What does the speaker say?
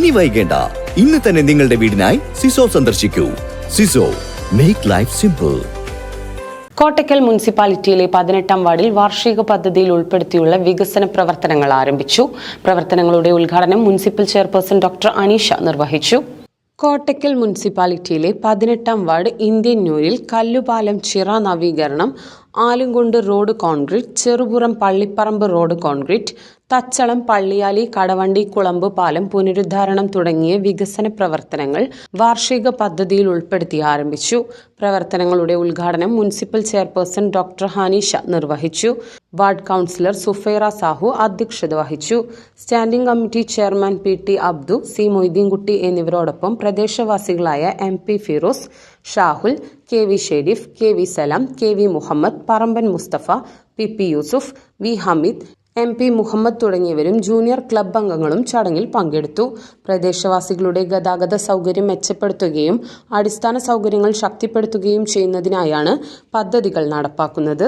ഇനി വൈകേണ്ട, ഇന്ന് തന്നെ നിങ്ങളുടെ വീടിനായി സിസോ സന്ദർശിക്കൂ. സിസോ, മേക്ക് ലൈഫ് സിമ്പിൾ. കോട്ടയ്ക്കൽ മുനിസിപ്പാലിറ്റിയിലെ 18-ാം വാർഡിൽ വാർഷിക പദ്ധതിയിൽ ഉൾപ്പെടുത്തിയുള്ള വികസന പ്രവർത്തനങ്ങൾ ആരംഭിച്ചു. പ്രവർത്തനങ്ങളുടെ ഉദ്ഘാടനം മുനിസിപ്പൽ ചെയർപേഴ്സൺ ഡോക്ടർ അനീഷ നിർവഹിച്ചു. കോട്ടയ്ക്കൽ മുനിസിപ്പാലിറ്റിയിലെ 18-ാം വാർഡ് ഇന്ത്യൻ ന്യൂരിൽ കല്ലുപാലം ചിറ നവീകരണം, Alumkund road concrete, Cherupuram Pallipparamb road concrete, Thachalam Palliyali Kadavandi Kulamb പാലം പുനരുദ്ധാരണം തുടങ്ങിയ വികസന പ്രവർത്തനങ്ങൾ വാർഷിക പദ്ധതിയിൽ ഉൾപ്പെടുത്തി ആരംഭിച്ചു. പ്രവർത്തനങ്ങളുടെ ഉദ്ഘാടനം മുനിസിപ്പൽ ചെയർപേഴ്സൺ ഡോക്ടർ ഹനീഷ നിർവഹിച്ചു. വാർഡ് കൗൺസിലർ സുഫൈറ സാഹു അധ്യക്ഷത വഹിച്ചു. Standing committee chairman PT Abdu, C Moideenkutty എന്നിവരോടൊപ്പം പ്രദേശവാസികളായ MP Firoz, Shahul, KV Sharif, KV സലാം, KV Muhammad, Paramban Mustafa, PP Yusuf, V Hameed, MP Muhammad തുടങ്ങിയവരും ജൂനിയർ ക്ലബ് അംഗങ്ങളും ചടങ്ങിൽ പങ്കെടുത്തു. പ്രദേശവാസികളുടെ ഗതാഗത സൗകര്യം മെച്ചപ്പെടുത്തുകയും അടിസ്ഥാന സൗകര്യങ്ങൾ ശക്തിപ്പെടുത്തുകയും ചെയ്യുന്നതിനായാണ് പദ്ധതികൾ നടപ്പാക്കുന്നത്.